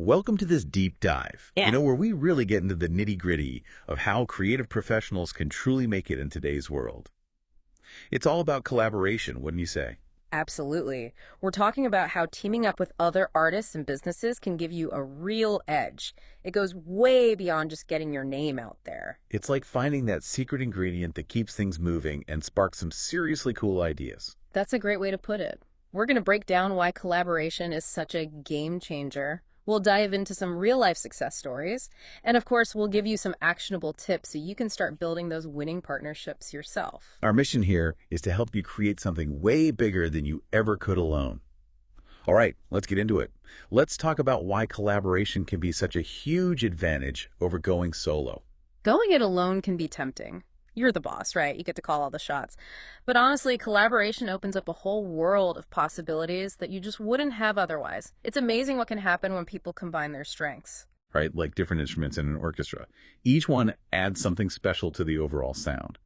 Welcome to this deep dive, Yeah. where we really get into the nitty-gritty of how creative professionals can truly make it in today's world. It's all about collaboration, wouldn't you say? Absolutely. We're talking about how teaming up with other artists and businesses can give you a real edge. It goes way beyond just getting your name out there. It's like finding that secret ingredient that keeps things moving and sparks some seriously cool ideas. That's a great way to put it. We're going to break down why collaboration is such a game changer. We'll dive into some real-life success stories. And of course, we'll give you some actionable tips so you can start building those winning partnerships yourself. Our mission here is to help you create something way bigger than you ever could alone. All right, let's get into it. Let's talk about why collaboration can be such a huge advantage over going solo. Going it alone can be tempting. You're the boss, right? You get to call all the shots. But honestly, collaboration opens up a whole world of possibilities that you just wouldn't have otherwise. It's amazing what can happen when people combine their strengths. Right? Like different instruments in an orchestra. Each one adds something special to the overall sound.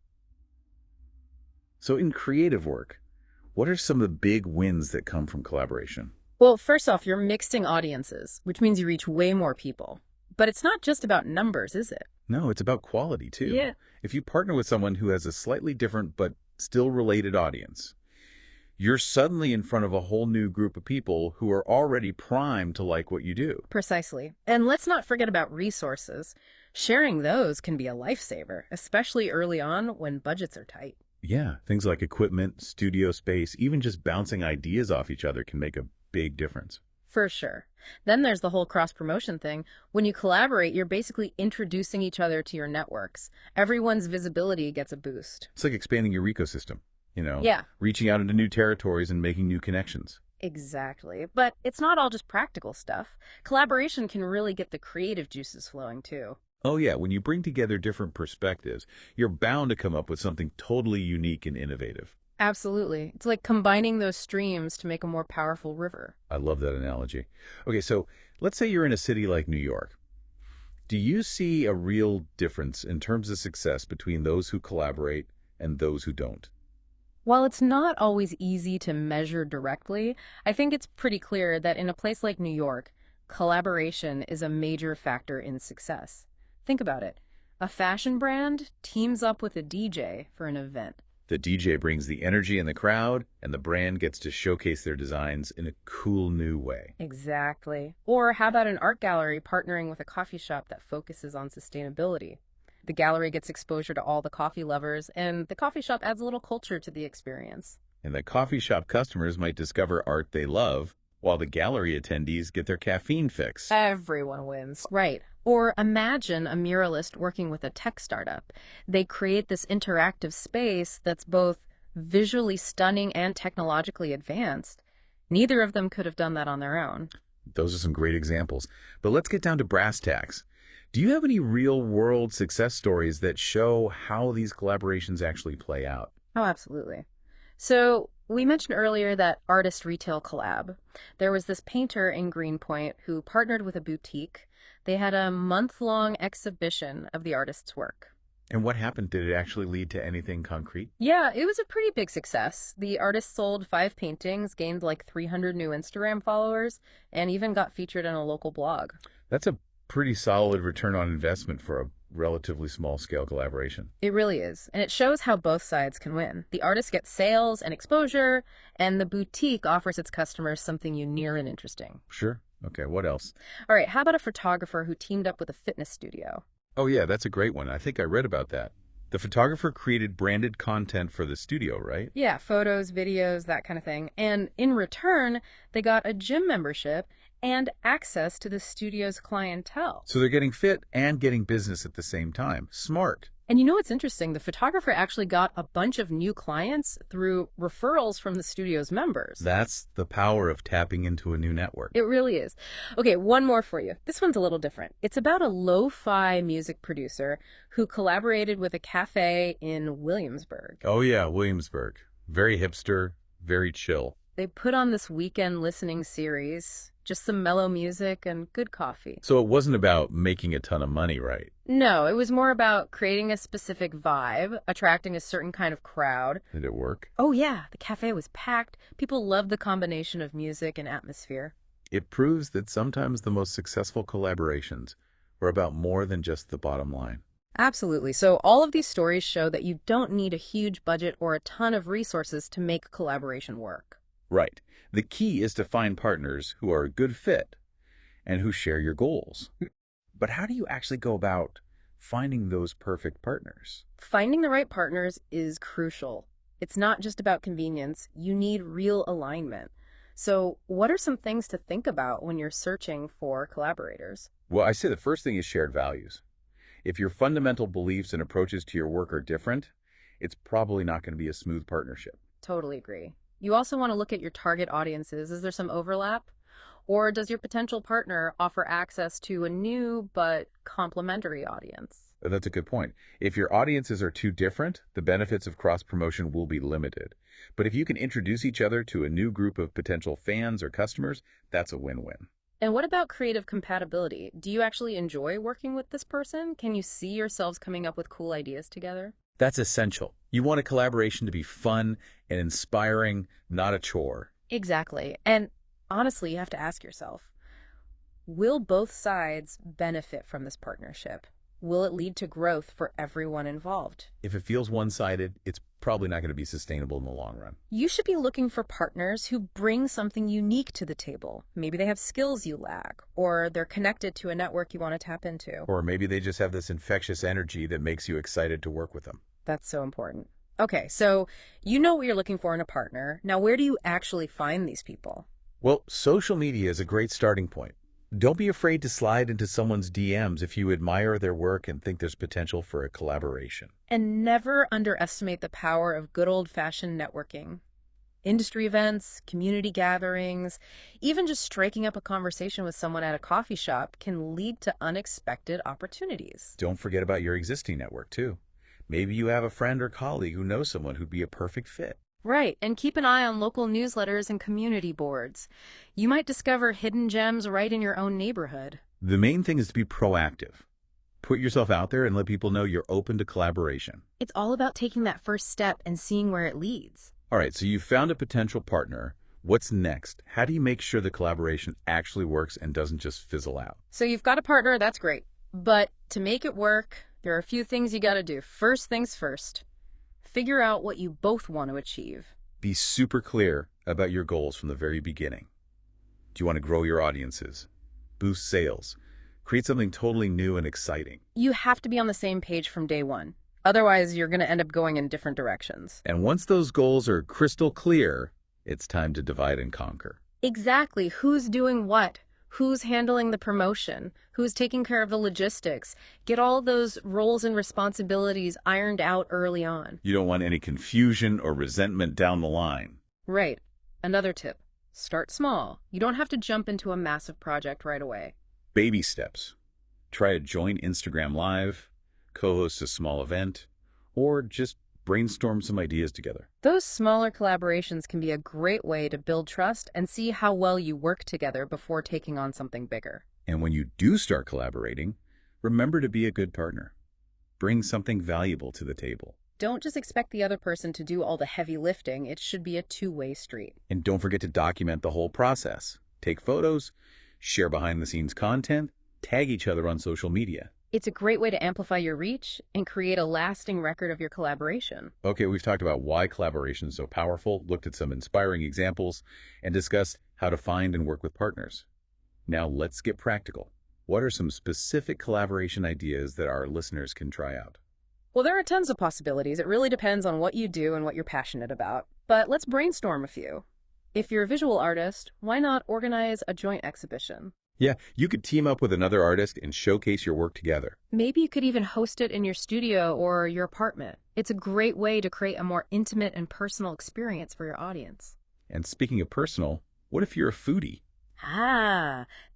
So in creative work, what are some of the big wins that come from collaboration? Well, first off, you're mixing audiences, which means you reach way more people. But it's not just about numbers, is it? No, it's about quality too. Yeah. If you partner with someone who has a slightly different but still related audience, you're suddenly in front of a whole new group of people who are already primed to like what you do. Precisely. And let's not forget about resources. Sharing those can be a lifesaver, especially early on when budgets are tight. Yeah, things like equipment, studio space, even just bouncing ideas off each other can make a big difference. For sure. Then there's the whole cross-promotion thing. When you collaborate, you're basically introducing each other to your networks. Everyone's visibility gets a boost. It's like expanding your ecosystem, Yeah, reaching out into new territories and making new connections. exactly. But it's not all just practical stuff. Collaboration can really get the creative juices flowing too. Oh yeah, when you bring together different perspectives, you're bound to come up with something totally unique and innovative. Absolutely. It's like combining those streams to make a more powerful river. I love that analogy. Okay, so let's say you're in a city like New York. Do you see a real difference in terms of success between those who collaborate and those who don't? While it's not always easy to measure directly, I think it's pretty clear that in a place like New York, collaboration is a major factor in success. Think about it. A fashion brand teams up with a DJ for an event. The DJ brings the energy in the crowd, and the brand gets to showcase their designs in a cool new way. Exactly. Or how about an art gallery partnering with a coffee shop that focuses on sustainability? The gallery gets exposure to all the coffee lovers, and the coffee shop adds a little culture to the experience. And the coffee shop customers might discover art they love, while the gallery attendees get their caffeine fix. Everyone wins. Right. Or imagine a muralist working with a tech startup. They create this interactive space that's both visually stunning and technologically advanced. Neither of them could have done that on their own. Those are some great examples. But let's get down to brass tacks. Do you have any real-world success stories that show how these collaborations actually play out? Oh, absolutely. So we mentioned earlier that artist retail collab. There was this painter in Greenpoint who partnered with a boutique. They had a month-long exhibition of the artist's work. And what happened? Did it actually lead to anything concrete? Yeah, it was a pretty big success. The artist sold 5 paintings, gained like 300 new Instagram followers, and even got featured in a local blog. That's a pretty solid return on investment for a relatively small-scale collaboration. It really is, and it shows how both sides can win. The artist gets sales and exposure, and the boutique offers its customers something unique and interesting. Sure. Okay, what else? All right, how about a photographer who teamed up with a fitness studio? Oh yeah, that's a great one. I think I read about that. The photographer created branded content for the studio, right? Yeah, photos, videos, that kind of thing. And in return, they got a gym membership and access to the studio's clientele. So they're getting fit and getting business at the same time. Smart. And you know what's interesting? The photographer actually got a bunch of new clients through referrals from the studio's members. That's the power of tapping into a new network. It really is. Okay, one more for you. This one's a little different. It's about a lo-fi music producer who collaborated with a cafe in Williamsburg. Oh yeah, Williamsburg. Very hipster, very chill. They put on this weekend listening series, just some mellow music and good coffee. So it wasn't about making a ton of money, right? No, it was more about creating a specific vibe, attracting a certain kind of crowd. Did it work? Oh yeah, the cafe was packed. People loved the combination of music and atmosphere. It proves that sometimes the most successful collaborations are about more than just the bottom line. Absolutely. So all of these stories show that you don't need a huge budget or a ton of resources to make collaboration work. Right. The key is to find partners who are a good fit and who share your goals. But how do you actually go about finding those perfect partners? Finding the right partners is crucial. It's not just about convenience. You need real alignment. So what are some things to think about when you're searching for collaborators? Well, I say the first thing is shared values. If your fundamental beliefs and approaches to your work are different, it's probably not going to be a smooth partnership. Totally agree. You also want to look at your target audiences. Is there some overlap? Or does your potential partner offer access to a new but complementary audience? That's a good point. If your audiences are too different, the benefits of cross-promotion will be limited. But if you can introduce each other to a new group of potential fans or customers, that's a win-win. And what about creative compatibility? Do you actually enjoy working with this person? Can you see yourselves coming up with cool ideas together? That's essential. You want a collaboration to be fun and inspiring, not a chore. Exactly. And honestly, you have to ask yourself, will both sides benefit from this partnership? Will it lead to growth for everyone involved? If it feels one-sided, it's probably not going to be sustainable in the long run. You should be looking for partners who bring something unique to the table. Maybe they have skills you lack, or they're connected to a network you want to tap into. Or maybe they just have this infectious energy that makes you excited to work with them. That's so important. Okay, so you know what you're looking for in a partner. Now, where do you actually find these people? Well, social media is a great starting point. Don't be afraid to slide into someone's DMs if you admire their work and think there's potential for a collaboration. And never underestimate the power of good old-fashioned networking. Industry events, community gatherings, even just striking up a conversation with someone at a coffee shop can lead to unexpected opportunities. Don't forget about your existing network, too. Maybe you have a friend or colleague who knows someone who'd be a perfect fit. Right, and keep an eye on local newsletters and community boards. You might discover hidden gems right in your own neighborhood. The main thing is to be proactive. Put yourself out there and let people know you're open to collaboration. It's all about taking that first step and seeing where it leads. All right, so you've found a potential partner. What's next? How do you make sure the collaboration actually works and doesn't just fizzle out? So you've got a partner, that's great. But to make it work, there are a few things you got to do. First things first. Figure out what you both want to achieve. Be super clear about your goals from the very beginning. Do you want to grow your audiences, boost sales, create something totally new and exciting? You have to be on the same page from day one. Otherwise, you're going to end up going in different directions. And once those goals are crystal clear, it's time to divide and conquer. Exactly. Who's doing what? Who's handling the promotion? Who's taking care of the logistics? Get all those roles and responsibilities ironed out early on. You don't want any confusion or resentment down the line. Right. Another tip. Start small. You don't have to jump into a massive project right away. Baby steps. Try a joint Instagram Live, co-host a small event, or just brainstorm some ideas together. Those smaller collaborations can be a great way to build trust and see how well you work together before taking on something bigger. And when you do start collaborating, remember to be a good partner. Bring something valuable to the table. Don't just expect the other person to do all the heavy lifting. It should be a two-way street. And don't forget to document the whole process. Take photos, share behind-the-scenes content, tag each other on social media. It's a great way to amplify your reach and create a lasting record of your collaboration. Okay, we've talked about why collaboration is so powerful, looked at some inspiring examples, and discussed how to find and work with partners. Now let's get practical. What are some specific collaboration ideas that our listeners can try out? Well, there are tons of possibilities. It really depends on what you do and what you're passionate about. But let's brainstorm a few. If you're a visual artist, why not organize a joint exhibition? Yeah, you could team up with another artist and showcase your work together. Maybe you could even host it in your studio or your apartment. It's a great way to create a more intimate and personal experience for your audience. And speaking of personal, what if you're a foodie?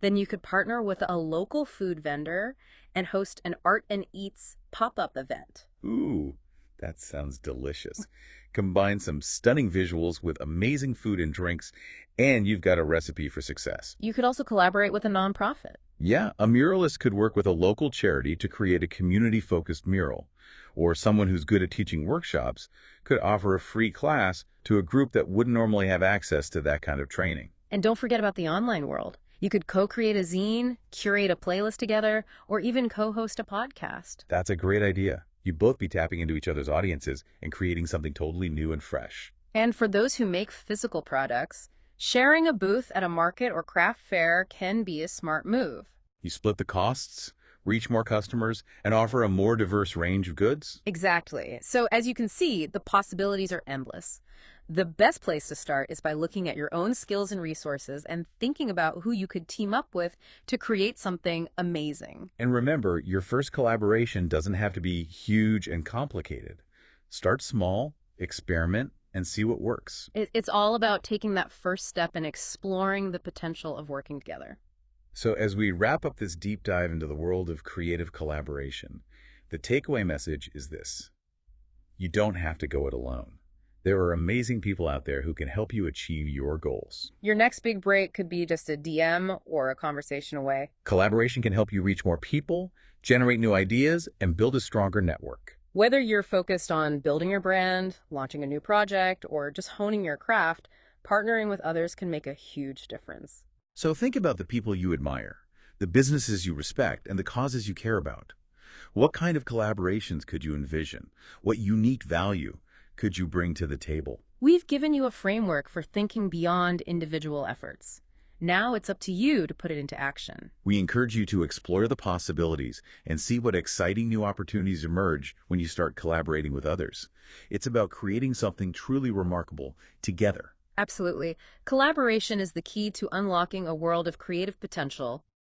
Then you could partner with a local food vendor and host an Art and Eats pop-up event. Ooh, that sounds delicious. Combine some stunning visuals with amazing food and drinks, and you've got a recipe for success. You could also collaborate with a nonprofit. Yeah, a muralist could work with a local charity to create a community-focused mural. Or someone who's good at teaching workshops could offer a free class to a group that wouldn't normally have access to that kind of training. And don't forget about the online world. You could co-create a zine, curate a playlist together, or even co-host a podcast. That's a great idea. You'd both be tapping into each other's audiences and creating something totally new and fresh. And for those who make physical products, sharing a booth at a market or craft fair can be a smart move. You split the costs, reach more customers, and offer a more diverse range of goods? Exactly. So as you can see, the possibilities are endless. The best place to start is by looking at your own skills and resources and thinking about who you could team up with to create something amazing. And remember, your first collaboration doesn't have to be huge and complicated. Start small, experiment, and see what works. It's all about taking that first step and exploring the potential of working together. So as we wrap up this deep dive into the world of creative collaboration, the takeaway message is this: you don't have to go it alone. There are amazing people out there who can help you achieve your goals. Your next big break could be just a DM or a conversation away. Collaboration can help you reach more people, generate new ideas, and build a stronger network. Whether you're focused on building your brand, launching a new project, or just honing your craft, partnering with others can make a huge difference. So think about the people you admire, the businesses you respect, and the causes you care about. What kind of collaborations could you envision? What unique value could you bring to the table? We've given you a framework for thinking beyond individual efforts. Now it's up to you to put it into action. We encourage you to explore the possibilities and see what exciting new opportunities emerge when you start collaborating with others. It's about creating something truly remarkable together. Absolutely. Collaboration is the key to unlocking a world of creative potential